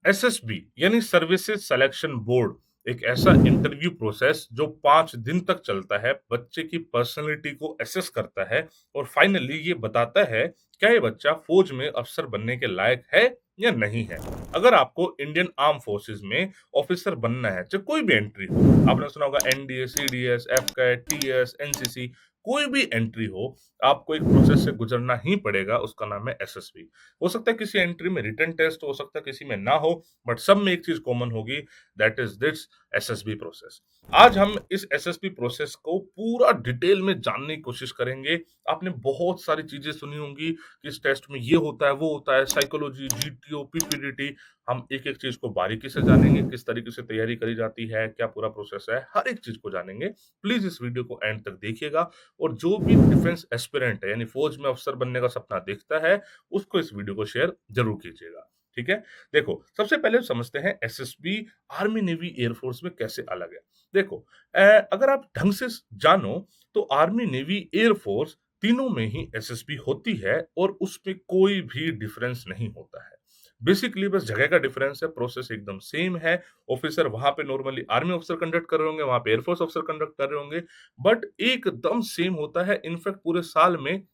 SSB यानी services selection board एक ऐसा इंटरव्यू प्रोसेस जो 5 दिन तक चलता है, बच्चे की पर्सनैलिटी को असेस करता है और फाइनली ये बताता है क्या ये बच्चा फौज में अफसर बनने के लायक है या नहीं है। अगर आपको इंडियन आर्म फोर्सेस में ऑफिसर बनना है, चाहे कोई भी एंट्री हो, आपने सुना होगा NDA, CDS, AFCAT, TS, NCC, कोई भी एंट्री हो, आपको एक प्रोसेस से गुजरना ही पड़ेगा, उसका नाम है एसएसबी। हो सकता है किसी एंट्री में रिटन टेस्ट हो सकता है, किसी में ना हो, बट सब में एक चीज कॉमन होगी, that is this SSB process. आज हम इस एसएसबी प्रोसेस को पूरा डिटेल में जानने की कोशिश करेंगे। आपने बहुत सारी चीजें सुनी होंगी कि इस टेस्ट में ये होता है, वो होता है, साइकोलॉजी, जीटीओ, पीपीडीटी। हम एक एक चीज को बारीकी से जानेंगे, किस तरीके से तैयारी करी जाती है, क्या पूरा प्रोसेस है, हर एक चीज को जानेंगे। प्लीज इस वीडियो को एंड तक देखिएगा और जो भी डिफेंस एस्पिरेंट है यानी फौज में अफसर बनने का सपना देखता है, उसको इस वीडियो को शेयर जरूर कीजिएगा। ठीक है? देखो, सबसे पहले समझते हैं एसएसबी आर्मी, नेवी, एयरफोर्स में कैसे अलग है। देखो, अगर आप ढंग से जानो तो आर्मी, नेवी, एयरफोर्स तीनों में ही एसएसबी होती है और उसमें कोई भी डिफरेंस नहीं होता है। बेसिकली बस जगह का डिफरेंस है, प्रोसेस एकदम सेम है। ऑफिसर वहां पे नॉर्मली आर्मी ऑफिसर कंडक्ट कर रहे होंगे, वहां पे एयरफोर्स ऑफिसर कंडक्ट कर रहे होंगे, बट एकदम सेम होता है। इनफैक्ट पूरे साल में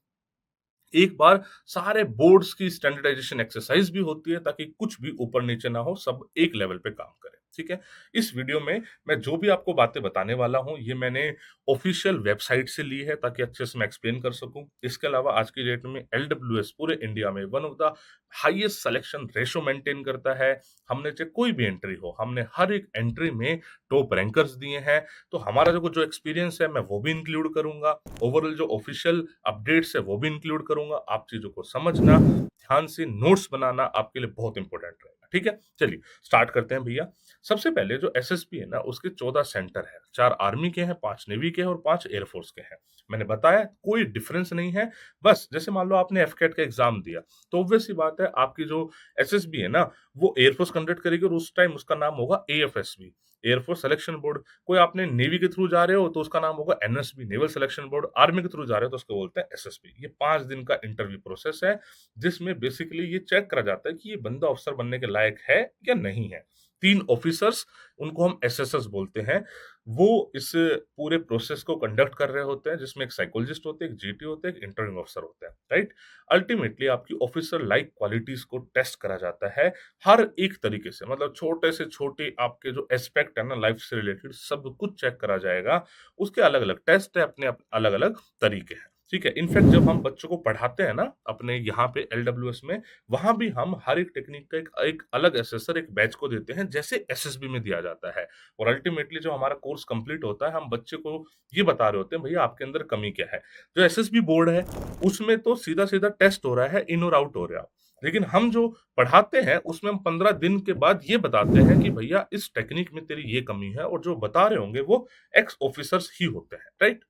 एक बार सारे बोर्ड्स की स्टैंडर्डाइजेशन एक्सरसाइज भी होती है ताकि कुछ भी ऊपर नीचे ना हो, सब एक लेवल पे काम करें। ठीक है? इस वीडियो में मैं जो भी आपको बातें बताने वाला हूं, ये मैंने ऑफिशियल वेबसाइट से ली है ताकि अच्छे से मैं एक्सप्लेन कर सकूं। इसके अलावा आज की डेट में एलडब्ल्यूएस पूरे इंडिया में one of the highest selection ratio maintain करता है। हमने चाहे कोई भी एंट्री हो, हमने हर एक एंट्री में टॉप रैंकर्स दिए हैं, तो हमारा जो एक्सपीरियंस है मैं वो भी इंक्लूड करूंगा। ओवरऑल जो ऑफिशियल अपडेट्स है वो भी इंक्लूड करूंगा। आप चीजों को समझना, ध्यान से नोट्स बनाना आपके लिए बहुत इंपॉर्टेंट रहेगा। ठीक है? चलिए स्टार्ट करते हैं भैया। सबसे पहले जो एसएसबी है ना, उसके 14 सेंटर है, 4 आर्मी के हैं, 5 नेवी के हैं और 5 एयरफोर्स के हैं। मैंने बताया कोई डिफरेंस नहीं है। बस जैसे मान लो आपने एफकेट का एग्जाम दिया, तो ऑब्वियस सी बात है आपकी जो एसएसबी है ना, वो एयरफोर्स कंडक्ट करेगी और उस टाइम उसका नाम होगा एएफएसबी, एयरफोर्स सिलेक्शन बोर्ड। कोई आपने नेवी के थ्रू जा रहे हो तो उसका नाम होगा NSB, naval selection board. Army के थ्रू जा रहे हो तो उसको बोलते हैं एसएसबी। ये 5 दिन का इंटरव्यू प्रोसेस है जिसमें बेसिकली ये चेक करा जाता है कि ये बंदा अफसर बनने के लायक है या नहीं है। 3 ऑफिसर्स, उनको हम एसएसएस बोलते हैं, वो इस पूरे प्रोसेस को कंडक्ट कर रहे होते हैं, जिसमें एक साइकोलॉजिस्ट होते हैं, एक जीटी होते हैं, एक इंटरव्यूइंग अफसर होता है, राइट? अल्टीमेटली आपकी ऑफिसर लाइक क्वालिटीज को टेस्ट करा जाता है हर एक तरीके से, मतलब छोटे से छोटे आपके जो एस्पेक्ट है ना लाइफ से रिलेटेड, सब कुछ चेक करा जाएगा। उसके अलग अलग टेस्ट है, अपने अलग अलग तरीके हैं। ठीक है? इनफैक्ट जब हम बच्चों को पढ़ाते हैं ना अपने यहाँ पे एलडब्ल्यूएस में, वहां भी हम हर एक टेक्निक का एक अलग एसेसर, एक बैच को देते हैं, जैसे एसएसबी में दिया जाता है। और अल्टीमेटली जब हमारा कोर्स कंप्लीट होता है, हम बच्चे को ये बता रहे होते हैं भैया आपके अंदर कमी क्या है। जो एसएसबी बोर्ड है उसमें तो सीधा सीधा टेस्ट हो रहा है, इन और आउट हो रहा है, लेकिन हम जो पढ़ाते हैं उसमें हम 15 दिन के बाद ये बताते हैं कि भैया इस टेक्निक में तेरी ये कमी है, और जो बता रहे होंगे वो एक्स ऑफिसर्स ही होते हैं, राइट?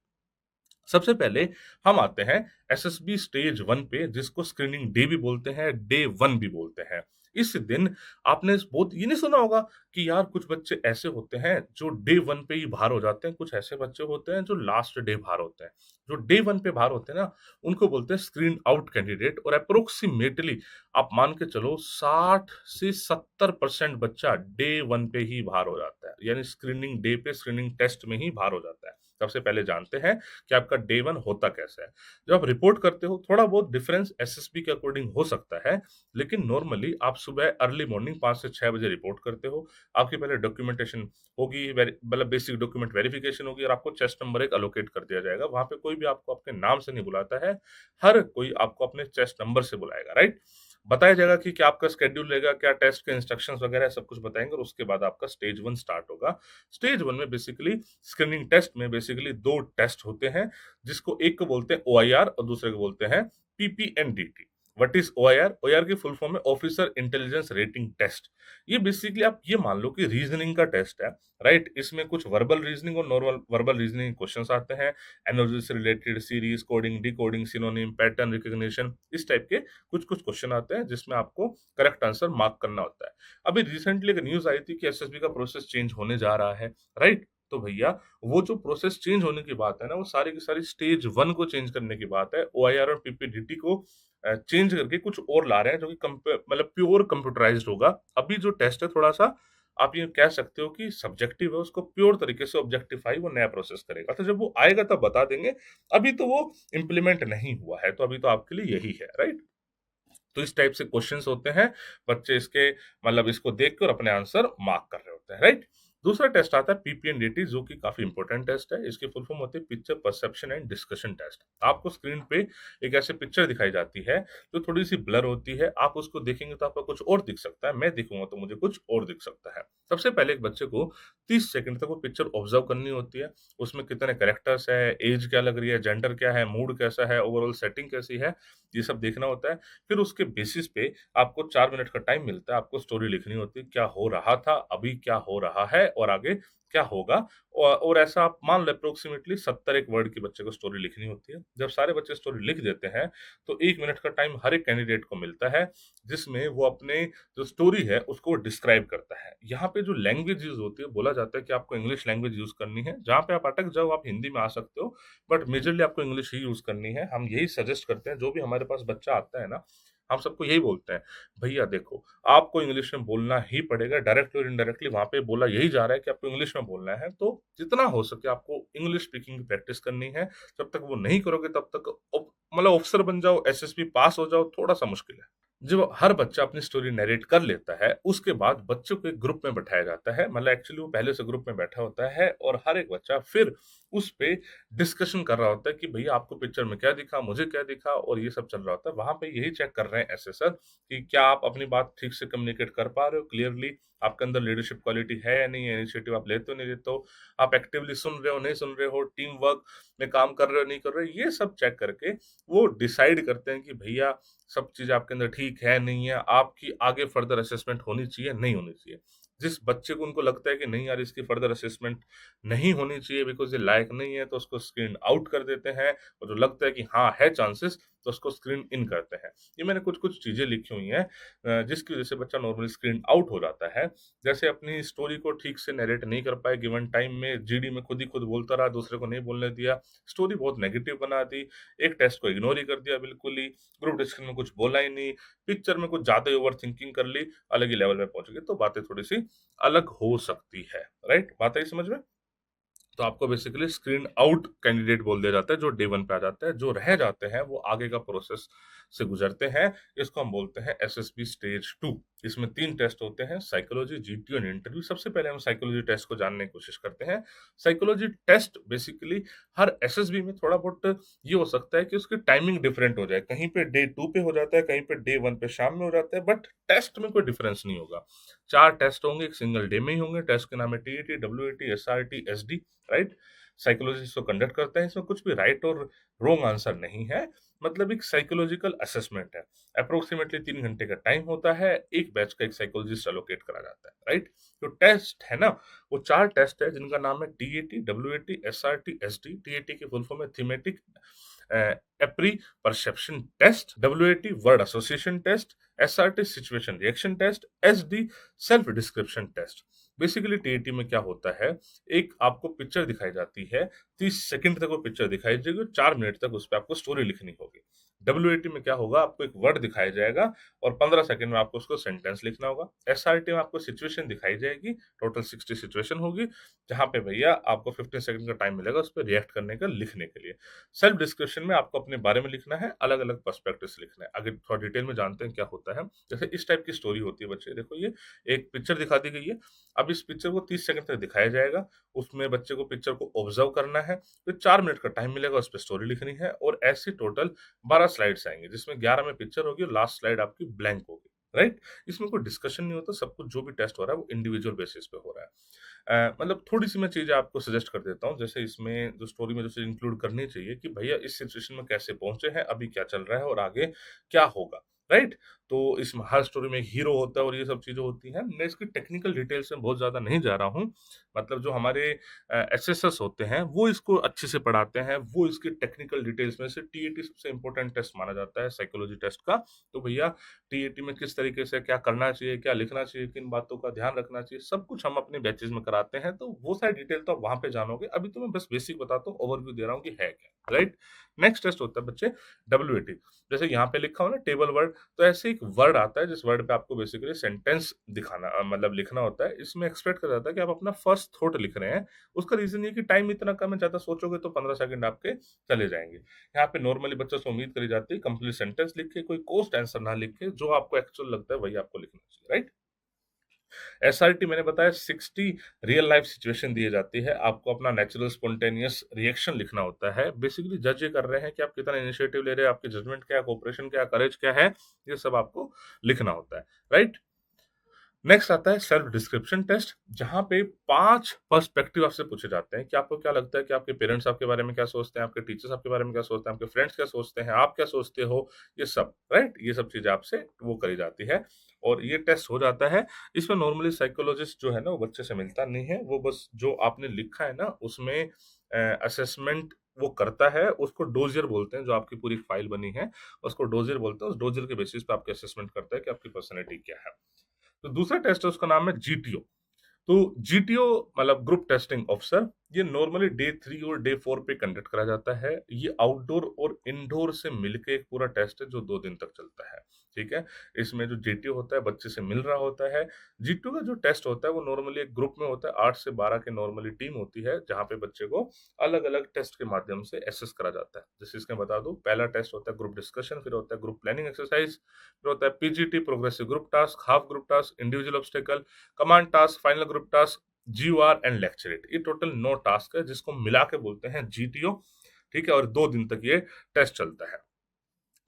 सबसे पहले हम आते हैं एसएसबी स्टेज 1 पे, जिसको स्क्रीनिंग डे भी बोलते हैं, डे 1 भी बोलते हैं। इस दिन आपने बहुत ये नहीं सुना होगा कि यार कुछ बच्चे ऐसे होते हैं जो डे 1 पे ही बाहर हो जाते हैं, कुछ ऐसे बच्चे होते हैं जो लास्ट डे बाहर होते हैं। जो डे 1 पे बाहर होते हैं ना, उनको बोलते हैं स्क्रीन आउट कैंडिडेट, और अप्रोक्सीमेटली आप मान के चलो 60 से 70% बच्चा डे 1 पे ही बाहर हो जाता है, यानी स्क्रीनिंग डे पे, स्क्रीनिंग टेस्ट में ही बाहर हो जाता है। सबसे पहले जानते हैं कि आपका डे 1 होता कैसा है। जब आप रिपोर्ट करते हो, थोड़ा बहुत डिफरेंस एसएसबी के अकॉर्डिंग हो सकता है, लेकिन नॉर्मली आप सुबह अर्ली मॉर्निंग 5 से 6 बजे रिपोर्ट करते हो। आपकी पहले डॉक्यूमेंटेशन होगी, मतलब बेसिक डॉक्यूमेंट वेरिफिकेशन होगी, और आपको चेस्ट नंबर एक अलोकेट कर दिया जाएगा। वहां पे कोई भी आपको अपने नाम से नहीं बुलाता है, हर कोई आपको अपने चेस्ट नंबर से बुलाएगा, राइट? बताया जाएगा कि क्या आपका स्केड्यूल रहेगा, क्या टेस्ट के इंस्ट्रक्शंस वगैरह सब कुछ बताएंगे, और उसके बाद आपका स्टेज 1 स्टार्ट होगा। स्टेज 1 में बेसिकली स्क्रीनिंग टेस्ट में बेसिकली 2 टेस्ट होते हैं, जिसको एक को बोलते हैं ओआईआर और दूसरे को बोलते हैं PPNDT. What is OIR? OIR की फुल फॉर्म है ऑफिसर इंटेलिजेंस रेटिंग टेस्ट। ये बेसिकली आप ये मान लो कि रीजनिंग का टेस्ट है, राइट? इसमें कुछ वर्बल रीजनिंग और नॉर्मल वर्बल रीजनिंग क्वेश्चंस आते हैं, एनर्जी से related, series, coding, decoding, synonym, pattern recognition, इस टाइप के कुछ कुछ क्वेश्चन आते हैं जिसमें आपको करेक्ट आंसर मार्क करना होता है। अभी रिसेंटली एक न्यूज आई थी कि एसएसबी का प्रोसेस चेंज होने जा रहा है, राइट? तो भैया वो जो प्रोसेस चेंज होने की बात है ना, वो सारी की सारी स्टेज 1 को चेंज करने की बात है। ओआईआर और पीपीडीटी को चेंज करके कुछ और ला रहे हैं जो कि मतलब प्योर कंप्यूटराइज्ड होगा। अभी जो टेस्ट है थोड़ा-सा आप ये कह सकते हो कि सब्जेक्टिव है, उसको प्योर तरीके से ऑब्जेक्टिफाई वो नया प्रोसेस करेगा। तो जब वो आएगा तब बता देंगे, अभी तो वो इम्प्लीमेंट नहीं हुआ है, तो अभी तो आपके लिए यही है, राइट? तो इस टाइप से क्वेश्चंस होते हैं, बच्चे इसके मतलब इसको देख कर अपने आंसर मार्क कर रहे होते हैं, राइट? दूसरा टेस्ट आता है पीपीएनडीटी जो कि काफ़ी इंपोर्टेंट टेस्ट है। इसकी फुल फॉर्म होती है picture perception and discussion test. आपको स्क्रीन पे एक ऐसी पिक्चर दिखाई जाती है, जो थोड़ी-सी ब्लर होती है। आप उसको देखेंगे तो आपको कुछ और दिख सकता है, मैं देखूँगा तो मुझे कुछ और दिख सकता है। सबसे पहले एक बच्चे को 30 सेकंड तक वो पिक्चर ऑब्जर्व करनी होती है। उसमें कितने कैरेक्टर्स हैं, ऐज क्या लग रही है, जेंडर क्या है, मूड कैसा है, ओवरऑल सेटिंग कैसी है, ये सब देखना होता है। फिर उसके बेसिस पे आपको 4 मिनट का टाइम मिलता है, आपको स्टोरी लिखनी होती है, क्या हो रहा था, अभी क्या हो रहा है और आगे क्या होगा। और ऐसा आप मान लो एप्रोक्सिमेटली 70 एक वर्ड की बच्चे को स्टोरी लिखनी होती है। जब सारे बच्चे स्टोरी लिख देते हैं, तो 1 मिनट का टाइम हर एक कैंडिडेट को मिलता है, जिसमें वो अपने जो स्टोरी है, उसको डिस्क्राइब करता है। यहाँ पे जो लैंग्वेज यूज़ होती है, बोला जाता है कि आपको इंग्लिश लैंग्वेज यूज़ करनी है, जहाँ पे आप अटक जाओ, आप हिंदी में आ सकते हो, बट मेजरली आपको इंग्लिश ही यूज़ करनी है। हम यही सजेस्ट करते हैं, जो भी हमारे पास बच्चा आता है ना, हम सबको यही बोलते हैं, भैया देखो, आपको इंग्लिश में बोलना ही पड़ेगा, डायरेक्टली और इनडायरेक्टली वहाँ पे बोला यही जा रहा है कि आपको इंग्लिश में बोलना है, तो जितना हो सके आपको इंग्लिश स्पीकिंग की प्रैक्टिस करनी है। जब तक वो नहीं करोगे तब तक मतलब ऑफिसर बन जाओ, एसएसबी पास हो जाओ, थोड़ा-सा मुश्किल है। जब हर बच्चा अपनी स्टोरी नैरेट कर लेता है, उसके बाद बच्चों को एक ग्रुप में बैठाया जाता है। मतलब एक्चुअली वो पहले से ग्रुप में बैठा होता है और हर एक बच्चा फिर उस पे डिस्कशन कर रहा होता है कि भैया आपको पिक्चर में क्या दिखा, मुझे क्या दिखा और ये सब चल रहा होता है। वहाँ पे यही चेक कर रहे हैं एसेसर कि क्या आप अपनी बात ठीक से कम्युनिकेट कर पा रहे हो क्लियरली, आपके अंदर लीडरशिप क्वालिटी है या नहीं है, इनिशिएटिव आप लेते हो, नहीं लेते हो, आप एक्टिवली सुन रहे हो, नहीं सुन रहे हो, टीम वर्क में काम कर रहे हो, नहीं कर रहे हो, ये सब चेक करके वो डिसाइड करते हैं कि भैया सब चीज़ आपके अंदर ठीक है, नहीं है, आपकी आगे फर्दर असेसमेंट होनी चाहिए, नहीं होनी चाहिए। जिस बच्चे को उनको लगता है कि नहीं यार इसकी फर्दर असेसमेंट नहीं होनी चाहिए बिकॉज़ ये लायक नहीं है, तो उसको स्क्रीन आउट कर देते हैं और जो लगता है कि हाँ, है चांसेस तो उसको स्क्रीन इन करते हैं। ये मैंने कुछ-कुछ चीज़ें लिखी हुई हैं जिसकी वज़ह से बच्चा नॉर्मली स्क्रीन आउट हो जाता है। जैसे अपनी स्टोरी को ठीक से नैरेट नहीं कर पाए गिवन टाइम में, जीडी में खुद ही खुद बोलता रहा, दूसरे को नहीं बोलने दिया, स्टोरी बहुत नेगेटिव बना दी, एक टेस्ट को इग्नोर ही कर दिया बिल्कुल ही, ग्रुप डिस्कशन में कुछ बोला ही नहीं, पिक्चर में कुछ ज़्यादा ही ओवरथिंकिंग कर ली, अलग ही लेवल में पहुँच गए, तो बातें थोड़ी-सी अलग हो सकती है, राइट? बात आई समझ में? तो आपको बेसिकली स्क्रीन आउट कैंडिडेट बोल दिया जाता है, जो डे 1 पे आ जाता है। जो रह जाते हैं, वो आगे का प्रोसेस से गुज़रते हैं। इसको हम बोलते हैं एसएसबी स्टेज 2। इसमें 3 टेस्ट होते हैं, साइकोलॉजी, जीटी और इंटरव्यू। सबसे पहले हम साइकोलॉजी टेस्ट को जानने की कोशिश करते हैं। साइकोलॉजी टेस्ट बेसिकली हर एसएसबी में थोड़ा बहुत ये हो सकता है कि उसकी टाइमिंग डिफरेंट हो जाए। कहीं पे डे 2 पे हो जाता है, कहीं पे डे 1 पे शाम में हो जाता है, बट टेस्ट में कोई डिफरेंस नहीं होगा। 4 टेस्ट होंगे, एक सिंगल डे में ही होंगे। टेस्ट के नाम है TET, WAT, SRT, SD. Right? Psychologist तो कंडक्ट करते हैं, इसमें कुछ भी राइट और रॉन्ग आंसर नहीं है, मतलब एक साइकोलॉजिकल असेसमेंट है। अप्रोक्सीमेटली 3 घंटे का टाइम होता है, एक बैच का एक साइकोलॉजिस्ट एलोकेट करा जाता है, राइट? जो टेस्ट है ना, वो 4 टेस्ट है जिनका नाम है TAT, WAT, SRT, SD. TAT की फुल फॉर्म है thematic apperception test, WAT word association test, SRT situation reaction test, SD self description test. Basically TAT में क्या होता है, एक आपको पिक्चर दिखाई जाती है, 30 सेकंड तक वो पिक्चर दिखाई देगी और 4 मिनट तक उस पे आपको स्टोरी लिखनी होगी। डब्ल्यूएटी में क्या होगा, आपको एक वर्ड दिखाया जाएगा और 15 सेकंड में आपको उसको सेंटेंस लिखना होगा। एसआरटी में आपको सिचुएशन दिखाई जाएगी, टोटल 60 सिचुएशन होगी, जहाँ पे भैया आपको 15 सेकंड का टाइम मिलेगा उस पे रिएक्ट करने का, लिखने के लिए। सेल्फ डिस्क्रिप्शन में आपको अपने बारे में लिखना है, अलग-अलग पर्सपेक्टिव से लिखना है। आगे थोड़ा डिटेल में जानते हैं क्या होता है। जैसे इस टाइप की स्टोरी होती है बच्चे, देखो ये एक पिक्चर दिखा दी गई है, अब इस पिक्चर को 30 सेकंड तक दिखाया जाएगा, उसमें बच्चे को पिक्चर को ऑब्जर्व करना है, फिर 4 मिनट का टाइम मिलेगा, उस पे स्टोरी लिखनी है और ऐसे टोटल 12 स्लाइड्स आएँगे, जिसमें 11 में पिक्चर होगी और लास्ट स्लाइड आपकी ब्लैंक होगी, राइट? इसमें कोई डिस्कशन नहीं होता, सब कुछ जो भी टेस्ट हो रहा है वो इंडिविजुअल बेसिस पे हो रहा है। मतलब थोड़ी-सी मैं चीज़ें आपको सजेस्ट कर देता हूँ, जैसे इसमें जो स्टोरी में जो चीज़ इंक्लूड करनी चाहिए कि भैया इस सिचुएशन में कैसे पहुँचे हैं, अभी क्या चल रहा है और आगे क्या होगा। राइट? तो इसमें हर स्टोरी में एक हीरो होता है और ये सब चीज़ें होती हैं। मैं इसकी टेक्निकल डिटेल्स में बहुत ज़्यादा नहीं जा रहा हूँ। मतलब जो हमारे एसएसएस होते हैं, वो इसको अच्छे से पढ़ाते हैं। वो इसकी टेक्निकल डिटेल्स में से टीएटी सबसे इम्पोर्टेंट टेस्ट माना जाता है साइकोलॉजी टेस्ट का। तो भैया टीएटी में किस तरीके से क्या करना चाहिए, क्या लिखना चाहिए, किन बातों का ध्यान रखना चाहिए, सब कुछ हम अपने बैचेज़ में कराते हैं। तो वो सारी डिटेल तो आप वहाँ पे जानोगे। अभी तो मैं बस बेसिक बताता हूँ, ओवरव्यू दे रहा हूँ कि है क्या, राइट? नेक्स्ट टेस्ट होता है बच्चे डब्ल्यूएटी। जैसे यहाँ पे लिखा हो ना टेबल वर्ड, तो ऐसे एक वर्ड आता है जिस वर्ड पे आपको बेसिकली सेंटेंस दिखाना मतलब लिखना होता है। इसमें एक्सपेक्ट करा जाता है कि आप अपना फर्स्ट थॉट लिख रहे हैं। उसका रीजन ये है कि टाइम इतना कम है, ज्यादा सोचोगे तो 15 सेकंड आपके चले जाएंगे। यहाँ पे नॉर्मली बच्चों से उम्मीद करी जाती है कंप्लीट सेंटेंस लिखे, कोई कोस्ट आंसर ना लिखे, जो आपको एक्चुअल लगता है वही आपको लिखना चाहिए, राइट? एसआरटी मैंने बताया 60 रियल लाइफ सिचुएशन दिए जाती है। आपको अपना नेचुरल स्पॉन्टेनियस रिएक्शन लिखना होता है। बेसिकली जज ये कर रहे हैं कि आप कितना इनिशिएटिव ले रहे हैं, आपकी जजमेंट क्या है, कोऑपरेशन क्या है, करेज क्या है, ये सब आपको लिखना होता है, राइट? नेक्स्ट आता है सेल्फ डिस्क्रिप्शन टेस्ट, जहां पे 5 पर्सपेक्टिव आपसे पूछे जाते हैं कि आपको क्या लगता है कि आपके पेरेंट्स आपके बारे में क्या सोचते हैं, आपके टीचर्स आपके बारे में क्या सोचते हैं, आपके फ्रेंड्स क्या सोचते हैं, आप क्या सोचते हो, ये सब, राइट? ये सब चीजें आपसे वो करी जाती है और ये टेस्ट हो जाता है। इसमें नॉर्मली साइकोलॉजिस्ट जो है ना वो बच्चे से मिलता नहीं है, वो बस जो आपने लिखा है ना उसमें असेसमेंट वो करता है। उसको डोजियर बोलते हैं, जो आपकी पूरी फाइल बनी है उसको डोजियर बोलते हैं। उस डोजियर के बेसिस पे आपके असेसमेंट करता है कि आपकी पर्सनैलिटी क्या है। तो दूसरा टेस्ट है उसका नाम है जीटीओ। तो जीटीओ मतलब ग्रुप टेस्टिंग ऑफिसर, ये नॉर्मली डे 3 और डे 4 पे कंडक्ट करा जाता है। ये आउटडोर और इंडोर से मिलके एक पूरा टेस्ट है जो 2 दिन तक चलता है। ठीक है? इसमें जो जीटीओ होता है बच्चे से मिल रहा होता है। जीटीओ का जो टेस्ट होता है वो नॉर्मली एक ग्रुप में होता है, 8 से 12 की नॉर्मली टीम होती है जहाँ पे बच्चे को अलग-अलग टेस्ट के माध्यम से एसेस करा जाता है। जैसे इसमें बता दूं, पहला टेस्ट होता है ग्रुप डिस्कशन, फिर होता है ग्रुप प्लानिंग एक्सरसाइज, फिर होता है PGT progressive group task, half group task, individual obstacle, command task, final group task, GOR and lecturette. ये टोटल 9 टास्क है जिसको मिला के बोलते हैं जीटीओ। ठीक है? और 2 दिन तक ये टेस्ट चलता है।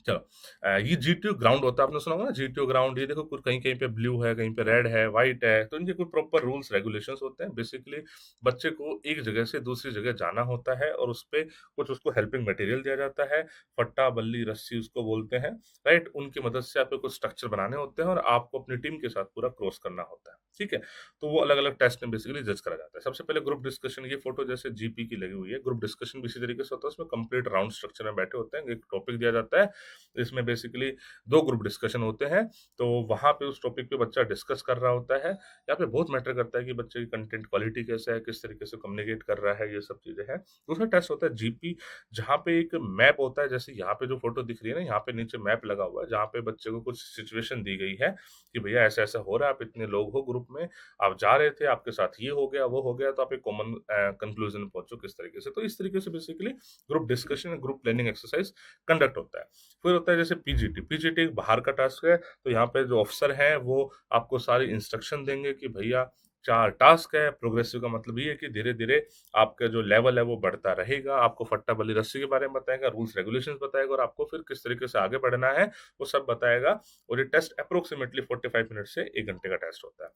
चलो, ये जीटीओ ग्राउंड होता है, आपने सुना होगा ना जीटीओ ग्राउंड। ये देखो कहीं कहीं पे ब्लू है, कहीं पे रेड है, व्हाइट है, तो इनके कोई प्रॉपर रूल्स रेगुलेशंस होते हैं। बेसिकली बच्चे को एक जगह से दूसरी जगह जाना होता है और उस पे कुछ उसको हेल्पिंग मटेरियल दिया जाता है। फट्टा बल्ली रस्सी उसको बोलते हैं, राइट? उनकी मदद से आपको कुछ स्ट्रक्चर बनाने होते हैं और आपको अपनी टीम के साथ पूरा क्रॉस करना होता है। ठीक है? तो वो अलग अलग टेस्ट में बेसिकली जज करा जाता है। सबसे पहले ग्रुप डिस्कशन, ये फोटो जैसे जीपी की लगी हुई है। ग्रुप डिस्कशन भी इसी तरीके से होता है, उसमें कंप्लीट राउंड स्ट्रक्चर में बैठे होते हैं, एक टॉपिक दिया जाता है। इसमें बेसिकली 2 ग्रुप डिस्कशन होते हैं, तो वहाँ पे उस टॉपिक पे बच्चा डिस्कस कर रहा होता है। यहाँ पे बहुत मैटर करता है कि बच्चे की कंटेंट क्वालिटी कैसा है, किस तरीके से कम्युनिकेट कर रहा है, ये सब चीज़ें हैं। दूसरा टेस्ट होता है जीपी, जहाँ पे एक मैप होता है। जैसे यहाँ पे जो फ़ोटो दिख रही है ना, यहाँ पे नीचे मैप लगा हुआ है, जहाँ पे बच्चे को कुछ सिचुएशन दी गई है कि भैया ऐसा-ऐसा हो रहा है, आप इतने लोग हो ग्रुप में, आप जा रहे थे, आपके साथ ये हो गया, वो हो गया, तो आप एक कॉमन कंक्लूज़न में पहुँचो किस तरीके से। तो इस तरीके से basically group discussion, group planning exercise conduct होता है। फिर होता है जैसे पीजीटी। पीजीटी एक बाहर का टास्क है, तो यहाँ पे जो अफ़सर हैं वो आपको सारी इंस्ट्रक्शन देंगे कि भैया 4 टास्क है। प्रोग्रेसिव का मतलब ये है कि धीरे-धीरे आपका जो लेवल है वो बढ़ता रहेगा। आपको फट्टा-बल्ली रस्सी के बारे में बताएगा, रूल्स रेगुलेशंस बताएगा और आपको फिर किस तरीके से आगे बढ़ना है, वो सब बताएगा। और ये टेस्ट एप्रोक्सिमेटली 45 मिनट से 1 घंटे का टेस्ट होता है।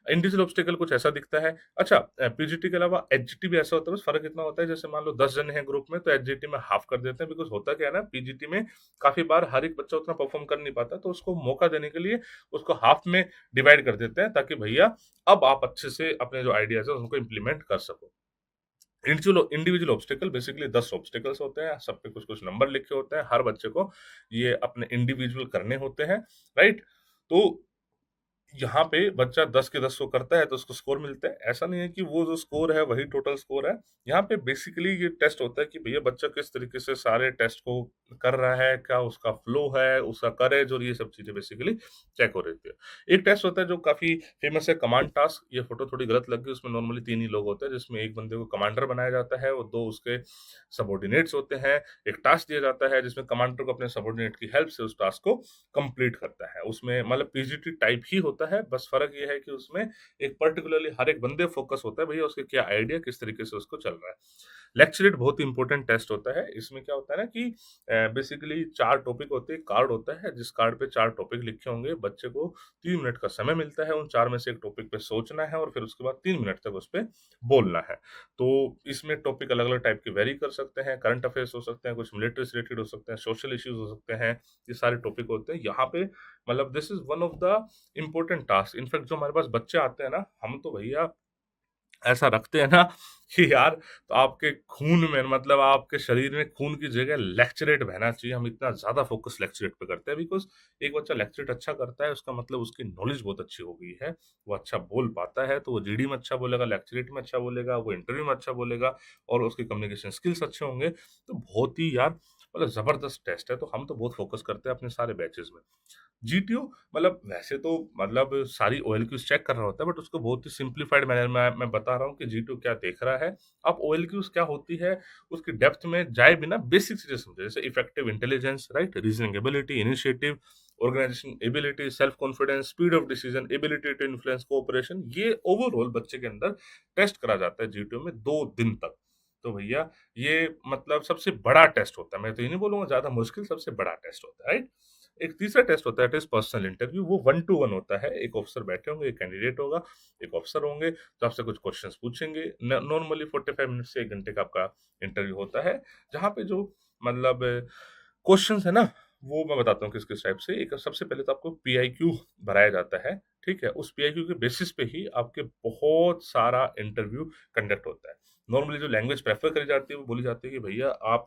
इंडिविजुअल ऑब्स्टेकल कुछ ऐसा दिखता है। अच्छा, पीजीटी के अलावा एचजीटी भी ऐसा होता है, बस फ़र्क इतना होता है जैसे मान लो 10 जन हैं ग्रुप में, तो एचजीटी में हाफ कर देते हैं। बिकॉज़ होता क्या है ना, पीजीटी में काफ़ी बार हर एक बच्चा उतना परफ़ॉर्म कर नहीं पाता, तो उसको मौका देने के लिए उसको हाफ में डिवाइड कर देते हैं, ताकि भैया अब आप अच्छे से अपने जो आइडियाज़ हैं उनको इम्प्लीमेंट कर सको। इंडिविजुअल ऑब्स्टेकल बेसिकली 10 ऑब्स्टेकल्स होते हैं, सब पे कुछ-कुछ नंबर लिखे होते हैं, हर बच्चे को ये अपने इंडिविजुअल करने होते हैं, राइट? तो यहाँ पे बच्चा 10 के 10 को करता है तो उसको स्कोर मिलता है। ऐसा नहीं है कि वो जो स्कोर है वही टोटल स्कोर है। यहाँ पे बेसिकली ये टेस्ट होता है कि भैया बच्चा किस तरीके से सारे टेस्ट को कर रहा है, क्या उसका फ्लो है, उसका करेज, और ये सब चीज़ें बेसिकली चेक हो रही है। एक टेस्ट होता है जो काफ़ी फेमस है, कमांड टास्क। ये फोटो थोड़ी गलत लग गई, उसमें नॉर्मली 3 ही लोग होते हैं, जिसमें एक बंदे को कमांडर बनाया जाता है और 2 उसके सबऑर्डिनेट्स होते हैं। एक टास्क दिया जाता है जिसमें कमांडर को अपने सबऑर्डिनेट की हेल्प से उस टास्क को कंप्लीट करता है। उसमें मतलब पीजीटी टाइप ही होता है, बस फ़र्क ये है कि उसमें एक पर्टिकुलरली हर एक बंदे फोकस होता है, भैया उसके क्या आइडिया, किस तरीके से उसको चल रहा है। लेक्चरेट बहुत ही इंपॉर्टेंट टेस्ट होता है। इसमें क्या होता है ना कि बेसिकली 4 टॉपिक होते हैं, कार्ड होता है, जिस कार्ड पे 4 टॉपिक लिखे होंगे, बच्चे को 3 मिनट का समय मिलता है, उन 4 में से एक टॉपिक पे सोचना है और फिर उसके बाद 3 मिनट तक उस पे बोलना है। तो इसमें टॉपिक अलग-अलग टाइप के वेरी कर सकते हैं, करंट अफेयर्स हो सकते हैं, कुछ मिलिट्री से रिलेटेड हो सकते हैं, सोशल इश्यूज़ हो सकते हैं, ये सारे टॉपिक होते हैं। यहाँ पे मतलब this is one of the important task. In fact जो हमारे पास बच्चे आते हैं ना, हम तो भैया ऐसा रखते हैं ना कि यार तो आपके खून में मतलब आपके शरीर में खून की जगह लेक्चरेट बहना चाहिए। हम इतना ज़्यादा फ़ोकस लेक्चरेट पे करते हैं बिकॉज़ एक बच्चा लेक्चरेट अच्छा करता है, उसका मतलब उसकी नॉलेज बहुत अच्छी हो गई है। वो अच्छा बोल पाता है, तो वो जीडी में अच्छा बोलेगा, लेक्चरेट में अच्छा बोलेगा, वो इंटरव्यू में अच्छा बोलेगा और उसके कम्युनिकेशन स्किल्स अच्छे होंगे। तो बहुत ही यार मतलब ज़बरदस्त टेस्ट है, तो हम तो बहुत फ़ोकस करते हैं अपने सारे बैचेज़ में। जीटीओ मतलब वैसे तो मतलब सारी ओएलक्यूज़ चेक कर रहा होता है बट उसको बहुत ही सिंप्लीफाइड मैनर में मैं बता रहा हूँ कि जीटीओ क्या देख रहा है। अब ओएलक्यूज़ क्या होती है, उसकी डेप्थ में जाए बिना बेसिक चीज़ें समझे, जैसे effective intelligence, right? Reasoning ability, initiative, organisation ability, self confidence, speed of decision, ability to influence cooperation, ये ओवरऑल बच्चे के अंदर टेस्ट करा जाता है जीटीओ में 2 दिन तक। तो भैया ये मतलब सबसे बड़ा टेस्ट होता है। मैं तो ये नहीं बोलूँगा ज़्यादा मुश्किल, सबसे बड़ा टेस्ट होता है, राइट? एक तीसरा टेस्ट होता है, इट इज़ पर्सनल इंटरव्यू। वो 1 टू 1 होता है। एक ऑफिसर बैठे होंगे, एक कैंडिडेट होगा, एक ऑफिसर होंगे, जो आपसे कुछ क्वेश्चंस पूछेंगे। न नॉर्मली 45 मिनट से 1 घंटे का आपका इंटरव्यू होता है, जहाँ पे जो मतलब क्वेश्चंस है ना, वो मैं बताता हूँ किस-किस टाइप से। एक सबसे पहले तो आपको पीआईक्यू भराया जाता है, ठीक है? उस पीआईक्यू के बेसिस पे ही आपके बहुत सारा इंटरव्यू कंडक्ट होता है। नॉर्मली जो लैंग्वेज प्रेफ़र करी जाती है, वो बोली जाती है कि भैया आप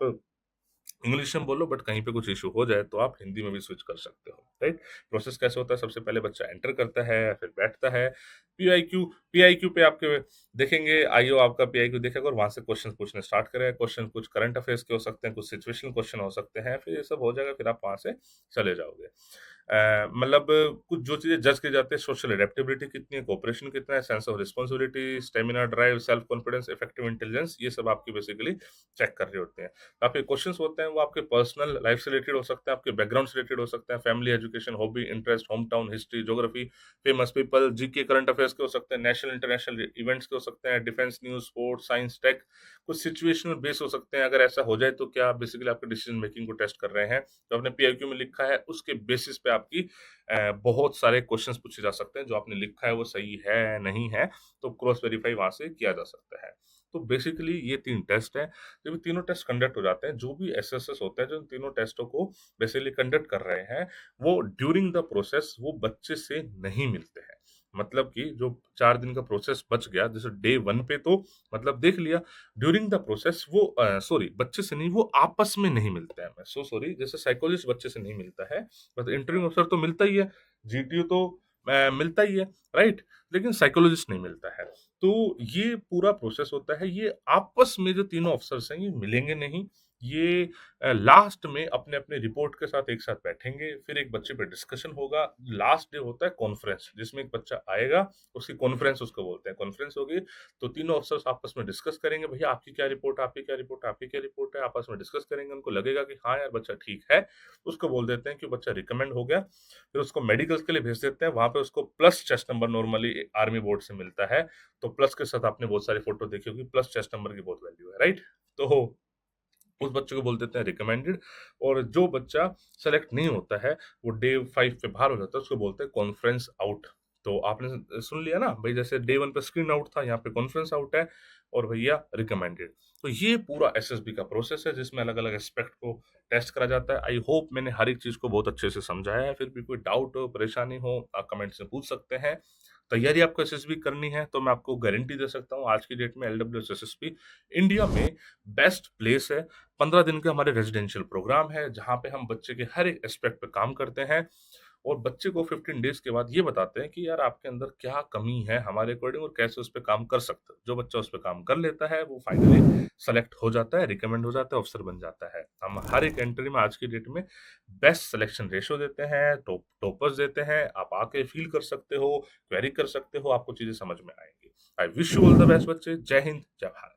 इंग्लिश में बोलो बट कहीं पे कुछ इश्यू हो जाए तो आप हिंदी में भी स्विच कर सकते हो, राइट? प्रोसेस कैसे होता है, सबसे पहले बच्चा एंटर करता है, फिर बैठता है, पीआईक्यू पीआईक्यू पे आपके देखेंगे, आईओ आपका पीआईक्यू देखेगा और वहाँ से क्वेश्चन पूछने स्टार्ट करेगा। क्वेश्चन कुछ करंट अफेयर्स के हो सकते हैं, कुछ सिचुएशनल क्वेश्चन हो सकते हैं, फिर ये सब हो जाएगा, फिर आप वहाँ से चले जाओगे। मतलब कुछ जो चीज़ें जज की जाती है, सोशल एडेप्टेबिलिटी कितनी है, कोऑपरेशन कितना है, sense of responsibility, stamina, drive, self confidence, effective intelligence, ये सब आपकी बेसिकली चेक कर रहे होते हैं। आपके क्वेश्चंस होते हैं वो आपके पर्सनल लाइफ से रिलेटेड हो सकते हैं, आपके बैकग्राउंड से रिलेटेड हो सकते हैं, family, education, hobby, interest, home town, history, geography, famous people, GK, current affairs के हो सकते हैं, नेशनल इंटरनेशनल इवेंट्स के हो सकते हैं, defence news, sports, science, tech, कुछ सिचुएशनल बेस हो सकते हैं। अगर ऐसा हो जाए तो क्या बेसिकली आपके डिसीजन मेकिंग को टेस्ट कर रहे हैं। जो आपने पीआईक्यू में लिखा है उसके बेसिस पे आपकी बहुत सारे क्वेश्चंस पूछे जा सकते हैं। जो आपने लिखा है वो सही है, नहीं है, तो क्रॉस वेरीफाई वहाँ से किया जा सकता है। तो बेसिकली ये 3 टेस्ट हैं। जब ये तीनों टेस्ट कंडक्ट हो जाते हैं, जो भी एसएसएस होता है, जो इन तीनों टेस्टों को बेसिकली कंडक्ट कर रहे हैं, वो ड्यूरिंग द प्रोसेस वो बच्चे से नहीं मिलते हैं। मतलब कि जो 4 दिन का प्रोसेस बच गया, जैसे डे 1 पे तो मतलब देख लिया, ड्यूरिंग द प्रोसेस वो सॉरी बच्चे से नहीं, वो आपस में नहीं मिलते हैं। मैं सो सॉरी, जैसे साइकोलॉजिस्ट बच्चे से नहीं मिलता है, बट इंटरव्यू अफसर तो मिलता ही है, जीटीयू तो मिलता ही है, राइट? लेकिन साइकोलॉजिस्ट नहीं मिलता है। तो ये पूरा प्रोसेस होता है, ये आपस में जो तीनों अफ़सर्स हैं, ये मिलेंगे नहीं। ये लास्ट में अपने-अपने रिपोर्ट के साथ एक साथ बैठेंगे, फिर एक बच्चे पे डिस्कशन होगा। लास्ट डे होता है कॉन्फ्रेंस, जिसमें एक बच्चा आएगा, उसकी कॉन्फ्रेंस उसको बोलते हैं। कॉन्फ्रेंस होगी, तो तीनों अफ़सर्स आपस में डिस्कस करेंगे, भैया आपकी क्या रिपोर्ट है, आपकी क्या रिपोर्ट है, आपकी क्या रिपोर्ट है, आपस में डिस्कस करेंगे। उनको लगेगा कि हाँ यार, बच्चा ठीक है, उसको बोल देते हैं कि बच्चा रिकमेंड हो गया। फिर उसको मेडिकल्स के लिए भेज देते हैं, वहाँ पे उसको plus chest number normally army board से मिलता है। तो प्लस के साथ आपने बहुत सारी फ़ोटो देखी होगी, प्लस चेस्ट नंबर की बहुत वैल्यू है, राइट? तो उस बच्चे को बोल देते हैं रिकमेंडेड और जो बच्चा सेलेक्ट नहीं होता है, वो डे 5 पे बाहर हो जाता है, उसको बोलते हैं कॉन्फ्रेंस आउट। तो आपने सुन लिया ना भई, जैसे डे 1 पे स्क्रीन आउट था, यहाँ पे कॉन्फ्रेंस आउट है और भैया रिकमेंडेड। तो ये पूरा एसएसबी का प्रोसेस है जिसमें अलग-अलग एस्पेक्ट को टेस्ट करा जाता है। आई होप मैंने हर एक चीज़ को बहुत अच्छे से समझाया है, फिर भी कोई डाउट हो, परेशानी हो, आप कमेंट्स में पूछ सकते हैं। तैयारी आपको एसएसबी करनी है तो मैं आपको गारंटी दे सकता हूँ, आज की डेट में एलडब्ल्यूएस एसएसबी इंडिया में बेस्ट प्लेस है। 15 दिन के हमारे रेजिडेंशियल प्रोग्राम है, जहाँ पे हम बच्चे के हर एक एस्पेक्ट पे काम करते हैं और बच्चे को 15 डेज़ के बाद ये बताते हैं कि यार आपके अंदर क्या कमी है हमारे अकॉर्डिंग और कैसे उस पे काम कर सकते हो। जो बच्चा उस पे काम कर लेता है, वो फाइनली सेलेक्ट हो जाता है, रिकमेंड हो जाता है, अफ़सर बन जाता है। हम हर एक एंट्री में आज की डेट में बेस्ट सिलेक्शन रेशियो देते हैं, टॉपर्स देते हैं। आप आके फ़ील कर सकते हो, क्वेरी कर सकते हो, आपको चीज़ें समझ में आएँगी। I wish you all the best बच्चे। जय हिंद, जय भारत।